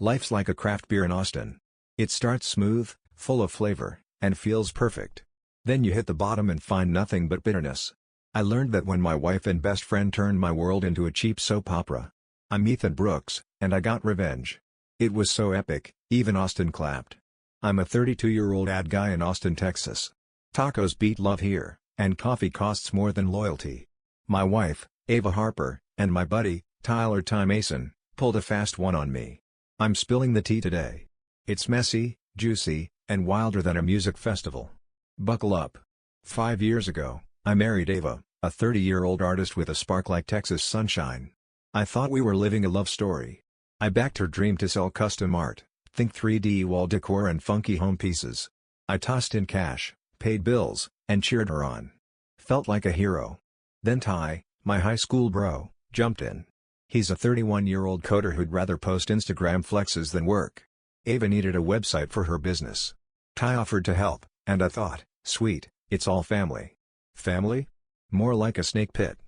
Life's like a craft beer in Austin. It starts smooth, full of flavor, and feels perfect. Then you hit the bottom and find nothing but bitterness. I learned that when my wife and best friend turned my world into a cheap soap opera. I'm Ethan Brooks, and I got revenge. It was so epic, even Austin clapped. I'm a 32-year-old ad guy in Austin, Texas. Tacos beat love here, and coffee costs more than loyalty. My wife, Ava Harper, and my buddy, Tyler Ty Mason, pulled a fast one on me. I'm spilling the tea today. It's messy, juicy, and wilder than a music festival. Buckle up. 5 years ago, I married Ava, a 30-year-old artist with a spark like Texas sunshine. I thought we were living a love story. I backed her dream to sell custom art, think 3D wall decor and funky home pieces. I tossed in cash, paid bills, and cheered her on. Felt like a hero. Then Ty, my high school bro, jumped in. He's a 31-year-old coder who'd rather post Instagram flexes than work. Ava needed a website for her business. Ty offered to help, and I thought, sweet, it's all family. Family? More like a snake pit.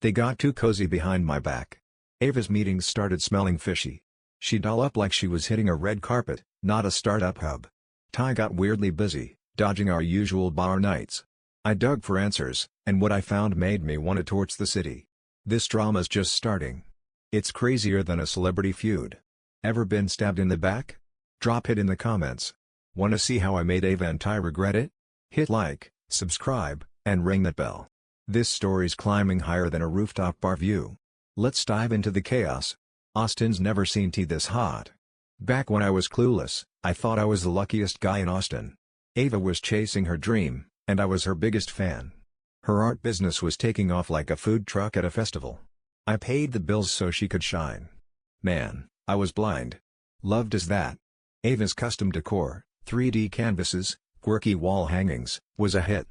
They got too cozy behind my back. Ava's meetings started smelling fishy. She'd doll up like she was hitting a red carpet, not a startup hub. Ty got weirdly busy, dodging our usual bar nights. I dug for answers, and what I found made me want to torch the city. This drama's just starting. It's crazier than a celebrity feud. Ever been stabbed in the back? Drop it in the comments. Wanna see how I made Ava and Ty regret it? Hit like, subscribe, and ring that bell. This story's climbing higher than a rooftop bar view. Let's dive into the chaos. Austin's never seen tea this hot. Back when I was clueless, I thought I was the luckiest guy in Austin. Ava was chasing her dream, and I was her biggest fan. Her art business was taking off like a food truck at a festival. I paid the bills so she could shine. Man, I was blind. Loved as that. Ava's custom decor, 3D canvases, quirky wall hangings, was a hit.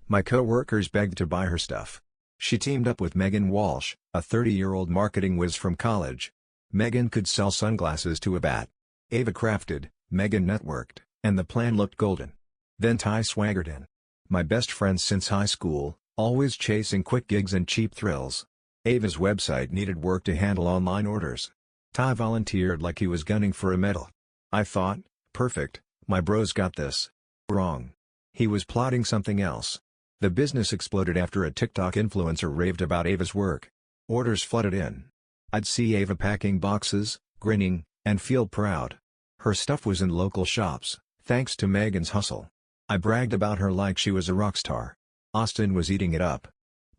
My co-workers begged to buy her stuff. She teamed up with Megan Walsh, a 30-year-old marketing whiz from college. Megan could sell sunglasses to a bat. Ava crafted, Megan networked, and the plan looked golden. Then Ty swaggered in. My best friend since high school, always chasing quick gigs and cheap thrills. Ava's website needed work to handle online orders. Ty volunteered like he was gunning for a medal. I thought, perfect, my bro's got this. Wrong. He was plotting something else. The business exploded after a TikTok influencer raved about Ava's work. Orders flooded in. I'd see Ava packing boxes, grinning, and feel proud. Her stuff was in local shops, thanks to Megan's hustle. I bragged about her like she was a rock star. Austin was eating it up.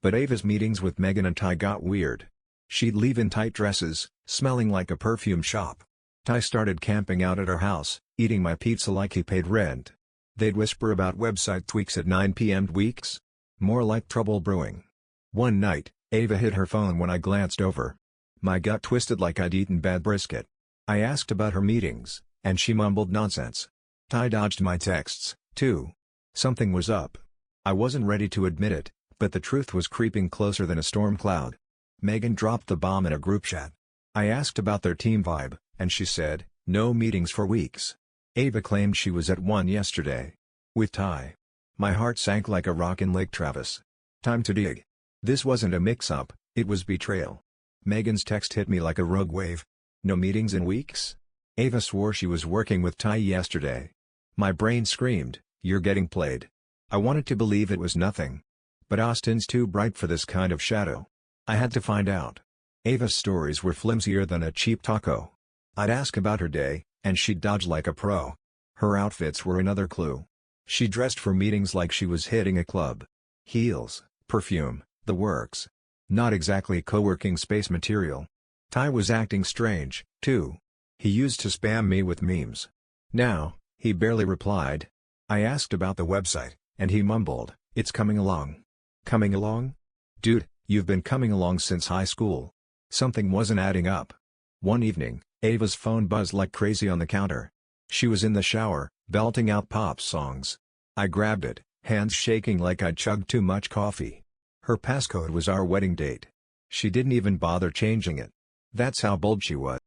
But Ava's meetings with Megan and Ty got weird. She'd leave in tight dresses, smelling like a perfume shop. Ty started camping out at her house, eating my pizza like he paid rent. They'd whisper about website tweaks at 9 p.m. weeks. More like trouble brewing. One night, Ava hid her phone when I glanced over. My gut twisted like I'd eaten bad brisket. I asked about her meetings, and she mumbled nonsense. Ty dodged my texts, too. Something was up. I wasn't ready to admit it, but the truth was creeping closer than a storm cloud. Megan dropped the bomb in a group chat. I asked about their team vibe, and she said, no meetings for weeks. Ava claimed she was at one yesterday. With Ty. My heart sank like a rock in Lake Travis. Time to dig. This wasn't a mix-up, it was betrayal. Megan's text hit me like a rogue wave. No meetings in weeks? Ava swore she was working with Ty yesterday. My brain screamed, you're getting played. I wanted to believe it was nothing. But Austin's too bright for this kind of shadow. I had to find out. Ava's stories were flimsier than a cheap taco. I'd ask about her day, and she'd dodge like a pro. Her outfits were another clue. She dressed for meetings like she was hitting a club. Heels, perfume, the works. Not exactly co-working space material. Ty was acting strange, too. He used to spam me with memes. Now, he barely replied. I asked about the website, and he mumbled, it's coming along. Coming along? Dude, you've been coming along since high school. Something wasn't adding up. One evening, Ava's phone buzzed like crazy on the counter. She was in the shower, belting out pop songs. I grabbed it, hands shaking like I'd chugged too much coffee. Her passcode was our wedding date. She didn't even bother changing it. That's how bold she was.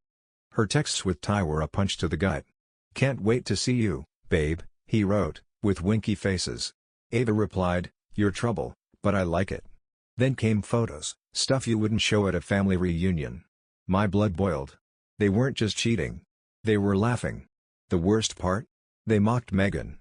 Her texts with Ty were a punch to the gut. Can't wait to see you, babe, he wrote, with winky faces. Ava replied, you're trouble, but I like it. Then came photos, stuff you wouldn't show at a family reunion. My blood boiled. They weren't just cheating. They were laughing. The worst part? They mocked Megan.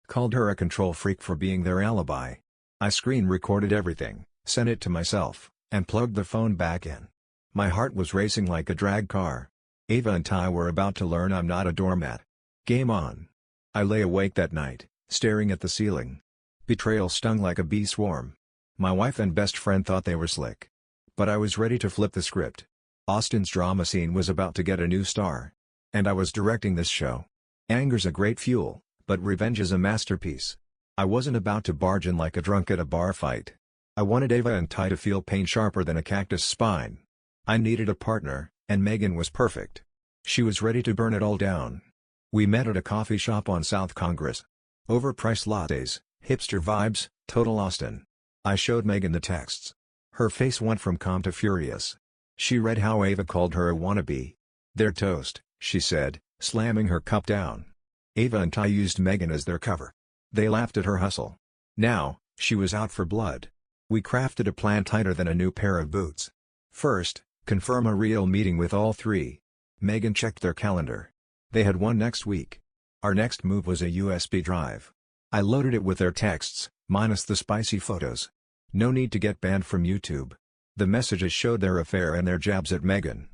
Called her a control freak for being their alibi. I screen recorded everything, sent it to myself, and plugged the phone back in. My heart was racing like a drag car. Ava and Ty were about to learn I'm not a doormat. Game on. I lay awake that night, staring at the ceiling. Betrayal stung like a bee swarm. My wife and best friend thought they were slick. But I was ready to flip the script. Austin's drama scene was about to get a new star. And I was directing this show. Anger's a great fuel, but revenge is a masterpiece. I wasn't about to barge in like a drunk at a bar fight. I wanted Ava and Ty to feel pain sharper than a cactus spine. I needed a partner, and Megan was perfect. She was ready to burn it all down. We met at a coffee shop on South Congress. Overpriced lattes, hipster vibes, total Austin. I showed Megan the texts. Her face went from calm to furious. She read how Ava called her a wannabe. "They're toast," she said, slamming her cup down. Ava and Ty used Megan as their cover. They laughed at her hustle. Now, she was out for blood. We crafted a plan tighter than a new pair of boots. First, confirm a real meeting with all three. Megan checked their calendar. They had one next week. Our next move was a USB drive. I loaded it with their texts, minus the spicy photos. No need to get banned from YouTube. The messages showed their affair and their jabs at Megan.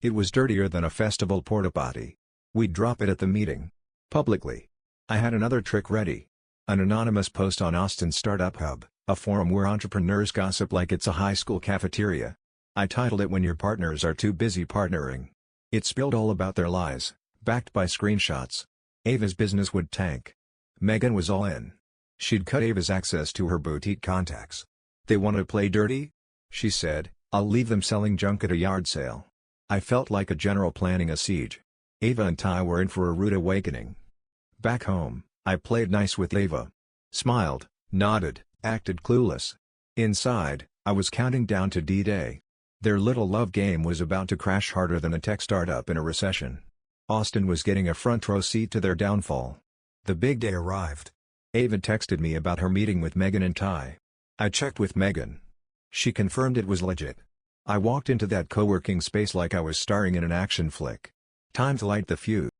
It was dirtier than a festival porta potty. We'd drop it at the meeting. Publicly. I had another trick ready. An anonymous post on Austin's Startup Hub, a forum where entrepreneurs gossip like it's a high school cafeteria. I titled it "When Your Partners Are Too Busy Partnering." It spilled all about their lies, backed by screenshots. Ava's business would tank. Megan was all in. She'd cut Ava's access to her boutique contacts. "They want to play dirty?" she said, "I'll leave them selling junk at a yard sale." I felt like a general planning a siege. Ava and Ty were in for a rude awakening. Back home, I played nice with Ava. Smiled, nodded, acted clueless. Inside, I was counting down to D-Day. Their little love game was about to crash harder than a tech startup in a recession. Austin was getting a front row seat to their downfall. The big day arrived. Ava texted me about her meeting with Megan and Ty. I checked with Megan. She confirmed it was legit. I walked into that co-working space like I was starring in an action flick. Time to light the fuse.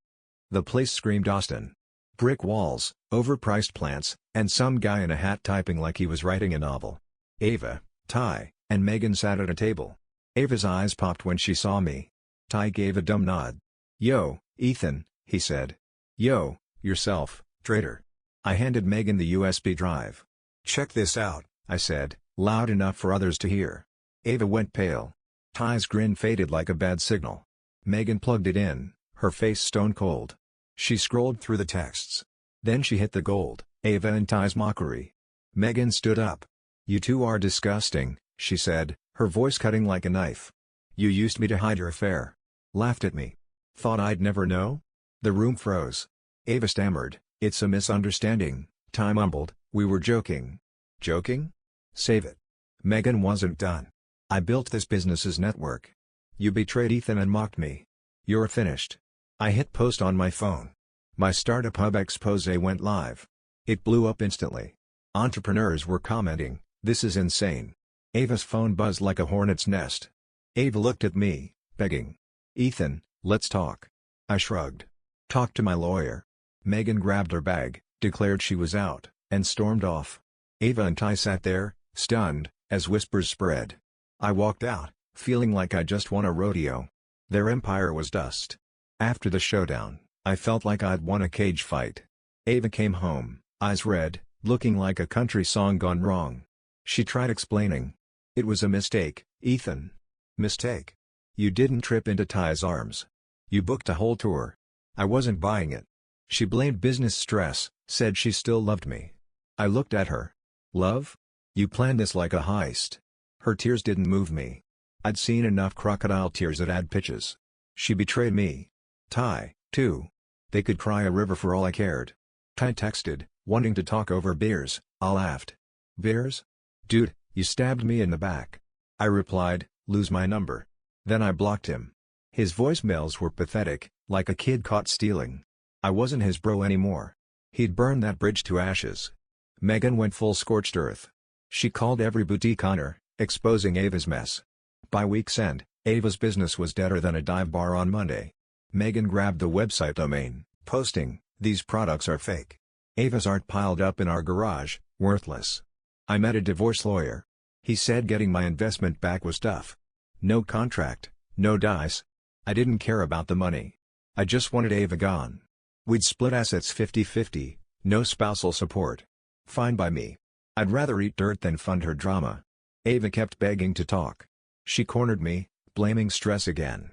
The place screamed Austin. Brick walls, overpriced plants, and some guy in a hat typing like he was writing a novel. Ava, Ty, and Megan sat at a table. Ava's eyes popped when she saw me. Ty gave a dumb nod. "Yo, Ethan," he said. "Yo, yourself, traitor." I handed Megan the USB drive. "Check this out," I said, loud enough for others to hear. Ava went pale. Ty's grin faded like a bad signal. Megan plugged it in, her face stone cold. She scrolled through the texts. Then she hit the gold, Ava and Ty's mockery. Megan stood up. "You two are disgusting," she said, her voice cutting like a knife. "You used me to hide your affair. Laughed at me. Thought I'd never know?" The room froze. Ava stammered, "It's a misunderstanding," Ty mumbled, "We were joking." "Joking? Save it." Megan wasn't done. "I built this business's network. You betrayed Ethan and mocked me. You're finished." I hit post on my phone. My Startup Hub expose went live. It blew up instantly. Entrepreneurs were commenting, "This is insane." Ava's phone buzzed like a hornet's nest. Ava looked at me, begging. "Ethan, let's talk." I shrugged. "Talk to my lawyer." Megan grabbed her bag, declared she was out, and stormed off. Ava and Ty sat there, stunned, as whispers spread. I walked out, feeling like I just won a rodeo. Their empire was dust. After the showdown, I felt like I'd won a cage fight. Ava came home, eyes red, looking like a country song gone wrong. She tried explaining. "It was a mistake, Ethan." "Mistake? You didn't trip into Ty's arms. You booked a whole tour." I wasn't buying it. She blamed business stress, said she still loved me. I looked at her. "Love? You planned this like a heist." Her tears didn't move me. I'd seen enough crocodile tears at ad pitches. She betrayed me. Ty, too. They could cry a river for all I cared. Ty texted, wanting to talk over beers. I laughed. "Beers? Dude, you stabbed me in the back." I replied, "Lose my number." Then I blocked him. His voicemails were pathetic, like a kid caught stealing. I wasn't his bro anymore. He'd burned that bridge to ashes. Megan went full scorched earth. She called every boutique owner, exposing Ava's mess. By week's end, Ava's business was deader than a dive bar on Monday. Megan grabbed the website domain, posting, "These products are fake. Ava's art piled up in our garage, worthless." I met a divorce lawyer. He said getting my investment back was tough. No contract, no dice. I didn't care about the money. I just wanted Ava gone. We'd split assets 50-50, no spousal support. Fine by me. I'd rather eat dirt than fund her drama. Ava kept begging to talk. She cornered me, blaming stress again.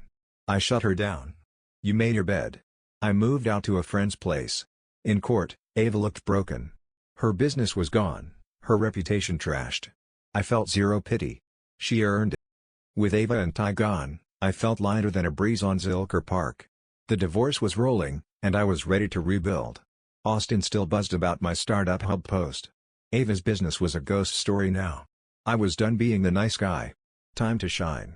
I shut her down. "You made your bed." I moved out to a friend's place. In court, Ava looked broken. Her business was gone, her reputation trashed. I felt zero pity. She earned it. With Ava and Ty gone, I felt lighter than a breeze on Zilker Park. The divorce was rolling, and I was ready to rebuild. Austin still buzzed about my startup hub post. Ava's business was a ghost story now. I was done being the nice guy. Time to shine.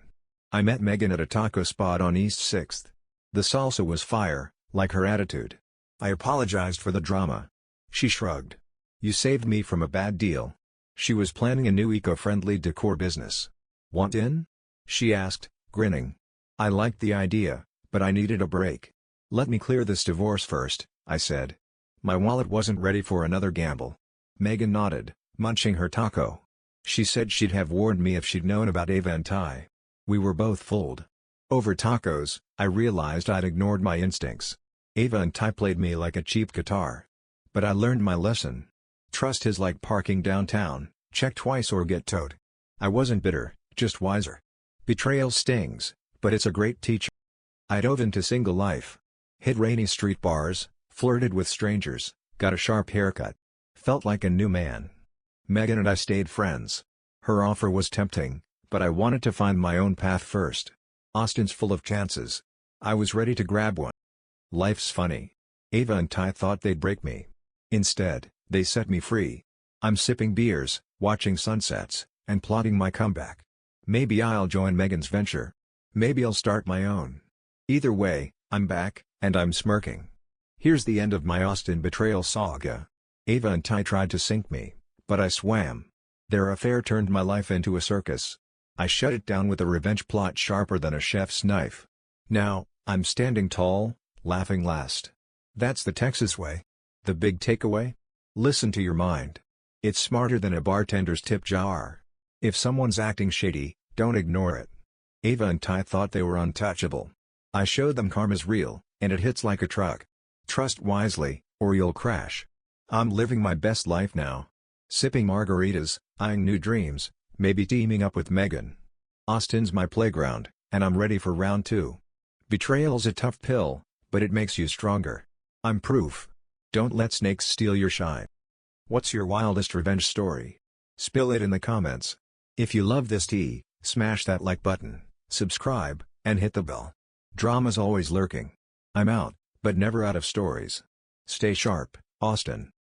I met Megan at a taco spot on East 6th. The salsa was fire, like her attitude. I apologized for the drama. She shrugged. "You saved me from a bad deal." She was planning a new eco-friendly decor business. "Want in?" she asked, grinning. I liked the idea, but I needed a break. "Let me clear this divorce first," I said. My wallet wasn't ready for another gamble. Megan nodded, munching her taco. She said she'd have warned me if she'd known about Ava and Ty. We were both fooled. Over tacos, I realized I'd ignored my instincts. Ava and Ty played me like a cheap guitar. But I learned my lesson. Trust is like parking downtown, check twice or get towed. I wasn't bitter, just wiser. Betrayal stings, but it's a great teacher. I dove into single life. Hit rainy street bars, flirted with strangers, got a sharp haircut. Felt like a new man. Megan and I stayed friends. Her offer was tempting, but I wanted to find my own path first. Austin's full of chances. I was ready to grab one. Life's funny. Ava and Ty thought they'd break me. Instead, they set me free. I'm sipping beers, watching sunsets, and plotting my comeback. Maybe I'll join Megan's venture. Maybe I'll start my own. Either way, I'm back, and I'm smirking. Here's the end of my Austin betrayal saga. Ava and Ty tried to sink me, but I swam. Their affair turned my life into a circus. I shut it down with a revenge plot sharper than a chef's knife. Now, I'm standing tall, laughing last. That's the Texas way. The big takeaway? Listen to your mind. It's smarter than a bartender's tip jar. If someone's acting shady, don't ignore it. Ava and Ty thought they were untouchable. I showed them karma's real, and it hits like a truck. Trust wisely, or you'll crash. I'm living my best life now. Sipping margaritas, eyeing new dreams, maybe teaming up with Megan. Austin's my playground, and I'm ready for round 2. Betrayal's a tough pill, but it makes you stronger. I'm proof. Don't let snakes steal your shine. What's your wildest revenge story? Spill it in the comments. If you love this tea, smash that like button, subscribe, and hit the bell. Drama's always lurking. I'm out, but never out of stories. Stay sharp, Austin.